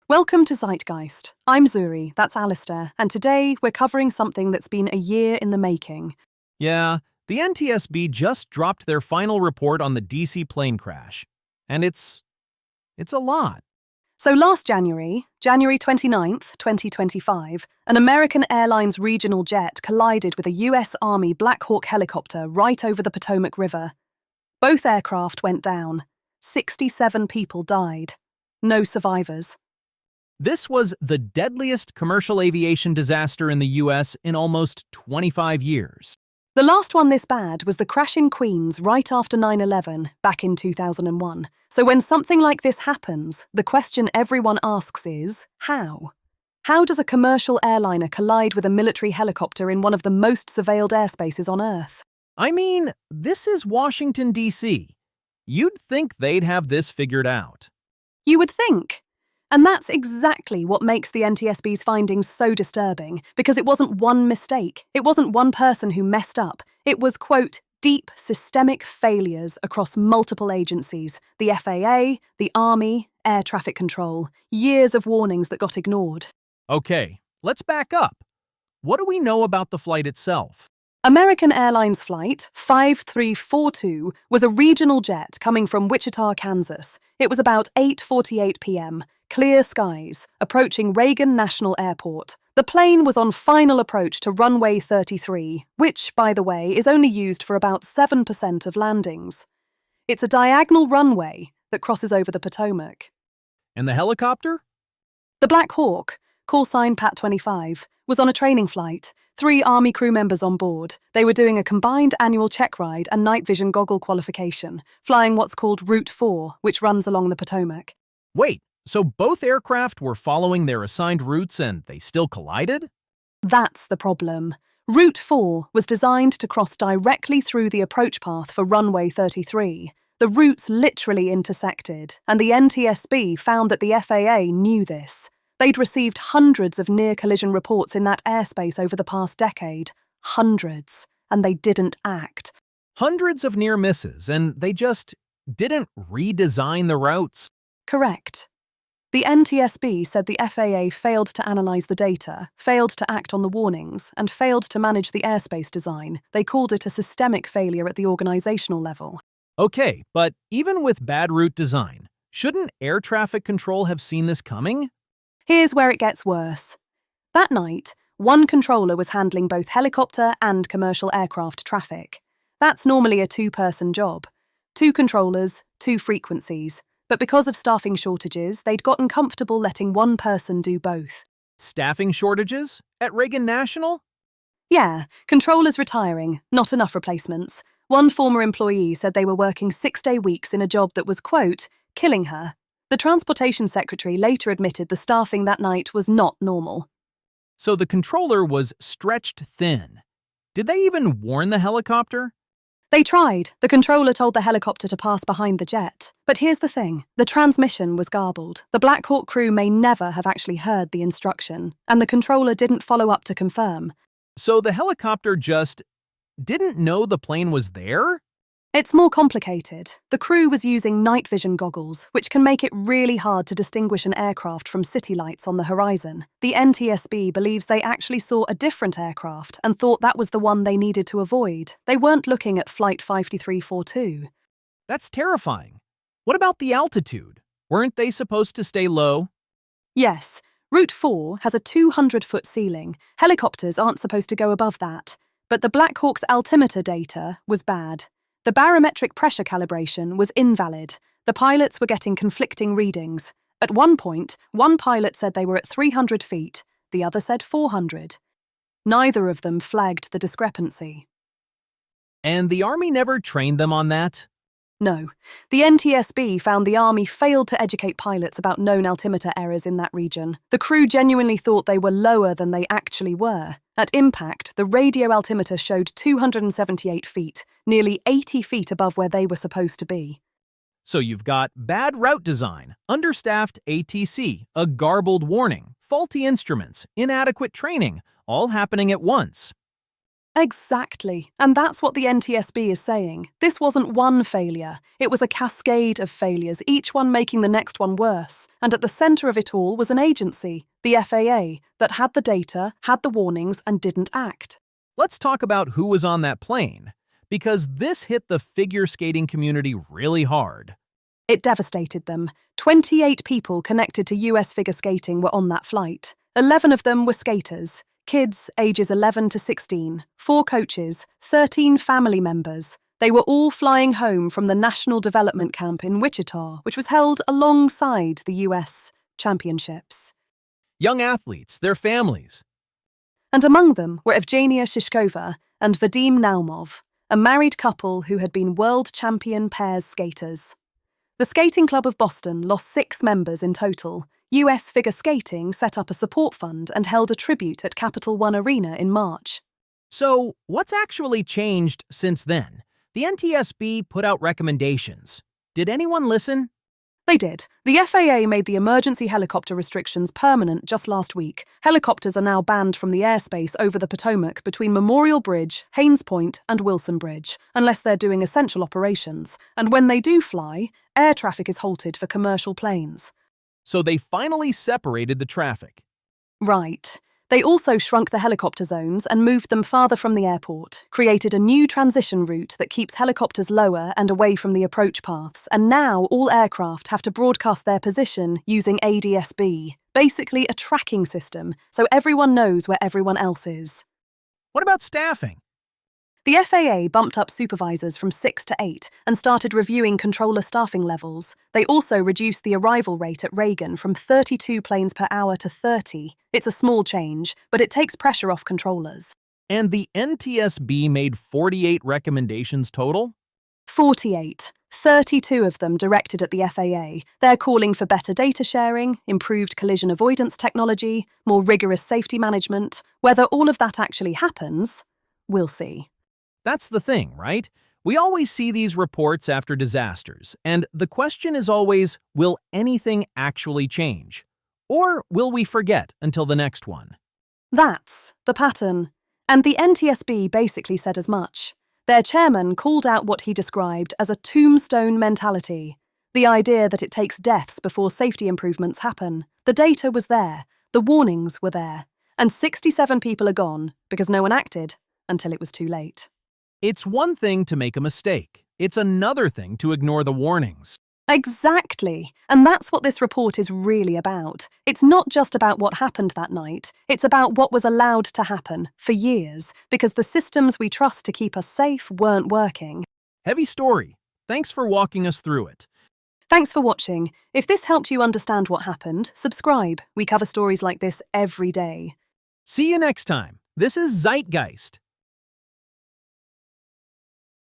Welcome to Zeitgeist. I'm Zuri, that's Alistair, and today we're covering something that's been a year in the making. Yeah, the NTSB just dropped their final report on the DC plane crash. And it's a lot. So last January 29th, 2025, an American Airlines regional jet collided with a US Army Black Hawk helicopter right over the Potomac River. Both aircraft went down. 67 people died. No survivors. This was the deadliest commercial aviation disaster in the US in almost 25 years. The last one this bad was the crash in Queens right after 9/11, back in 2001. So when something like this happens, the question everyone asks is, how? How does a commercial airliner collide with a military helicopter in one of the most surveilled airspaces on Earth? I mean, this is Washington, D.C. You'd think they'd have this figured out. You would think. And that's exactly what makes the NTSB's findings so disturbing, because it wasn't one mistake. It wasn't one person who messed up. It was, quote, deep systemic failures across multiple agencies, the FAA, the Army, air traffic control, years of warnings that got ignored. Okay, let's back up. What do we know about the flight itself? American Airlines Flight 5342 was a regional jet coming from Wichita, Kansas. It was about 8:48 p.m., clear skies, approaching Reagan National Airport. The plane was on final approach to runway 33, which, by the way, is only used for about 7% of landings. It's a diagonal runway that crosses over the Potomac. And the helicopter? The Black Hawk, call sign Pat 25, was on a training flight. 3 Army crew members on board. They were doing a combined annual check ride and night vision goggle qualification, flying what's called Route 4, which runs along the Potomac. Wait, so both aircraft were following their assigned routes and they still collided? That's the problem. Route 4 was designed to cross directly through the approach path for runway 33. The routes literally intersected, and the NTSB found that the FAA knew this. They'd received hundreds of near-collision reports in that airspace over the past decade. Hundreds. And they didn't act. Hundreds of near misses, and they just didn't redesign the routes? Correct. The NTSB said the FAA failed to analyze the data, failed to act on the warnings, and failed to manage the airspace design. They called it a systemic failure at the organizational level. Okay, but even with bad route design, shouldn't air traffic control have seen this coming? Here's where it gets worse. That night, one controller was handling both helicopter and commercial aircraft traffic. That's normally a 2-person job. 2 controllers, 2 frequencies. But because of staffing shortages, they'd gotten comfortable letting one person do both. Staffing shortages? At Reagan National? Yeah, controllers retiring, not enough replacements. One former employee said they were working 6-day weeks in a job that was, quote, killing her. The Transportation Secretary later admitted the staffing that night was not normal. So the controller was stretched thin. Did they even warn the helicopter? They tried. The controller told the helicopter to pass behind the jet. But here's the thing. The transmission was garbled. The Black Hawk crew may never have actually heard the instruction, and the controller didn't follow up to confirm. So the helicopter just didn't know the plane was there? It's more complicated. The crew was using night vision goggles, which can make it really hard to distinguish an aircraft from city lights on the horizon. The NTSB believes they actually saw a different aircraft and thought that was the one they needed to avoid. They weren't looking at Flight 5342. That's terrifying. What about the altitude? Weren't they supposed to stay low? Yes, Route 4 has a 200-foot ceiling. Helicopters aren't supposed to go above that. But the Black Hawk's altimeter data was bad. The barometric pressure calibration was invalid. The pilots were getting conflicting readings. At one point, one pilot said they were at 300 feet, the other said 400. Neither of them flagged the discrepancy. And the Army never trained them on that? No. The NTSB found the Army failed to educate pilots about known altimeter errors in that region. The crew genuinely thought they were lower than they actually were. At impact, the radio altimeter showed 278 feet, nearly 80 feet above where they were supposed to be. So you've got bad route design, understaffed ATC, a garbled warning, faulty instruments, inadequate training, all happening at once. Exactly. And that's what the NTSB is saying. This wasn't one failure. It was a cascade of failures, each one making the next one worse. And at the centre of it all was an agency, the FAA, that had the data, had the warnings, and didn't act. Let's talk about who was on that plane, because this hit the figure skating community really hard. It devastated them. 28 people connected to US figure skating were on that flight. 11 of them were skaters. Kids ages 11 to 16, 4 coaches, 13 family members. They were all flying home from the National Development Camp in Wichita, which was held alongside the US Championships. Young athletes, their families. And among them were Evgenia Shishkova and Vadim Naumov, a married couple who had been world champion pairs skaters. The Skating Club of Boston lost 6 members in total. US Figure Skating set up a support fund and held a tribute at Capital One Arena in March. So, what's actually changed since then? The NTSB put out recommendations. Did anyone listen? They did. The FAA made the emergency helicopter restrictions permanent just last week. Helicopters are now banned from the airspace over the Potomac between Memorial Bridge, Haynes Point, and Wilson Bridge, unless they're doing essential operations. And when they do fly, air traffic is halted for commercial planes. So they finally separated the traffic. Right. They also shrunk the helicopter zones and moved them farther from the airport, created a new transition route that keeps helicopters lower and away from the approach paths, and now all aircraft have to broadcast their position using ADSB, basically a tracking system, so everyone knows where everyone else is. What about staffing? The FAA bumped up supervisors from 6 to 8 and started reviewing controller staffing levels. They also reduced the arrival rate at Reagan from 32 planes per hour to 30. It's a small change, but it takes pressure off controllers. And the NTSB made 48 recommendations total? 48. 32 of them directed at the FAA. They're calling for better data sharing, improved collision avoidance technology, more rigorous safety management. Whether all of that actually happens, we'll see. That's the thing, right? We always see these reports after disasters, and the question is always, will anything actually change? Or will we forget until the next one? That's the pattern. And the NTSB basically said as much. Their chairman called out what he described as a tombstone mentality, the idea that it takes deaths before safety improvements happen. The data was there, the warnings were there, and 67 people are gone because no one acted until it was too late. It's one thing to make a mistake. It's another thing to ignore the warnings. Exactly. And that's what this report is really about. It's not just about what happened that night. It's about what was allowed to happen for years, because the systems we trust to keep us safe weren't working. Heavy story. Thanks for walking us through it. Thanks for watching. If this helped you understand what happened, subscribe. We cover stories like this every day. See you next time. This is Zeitgeist.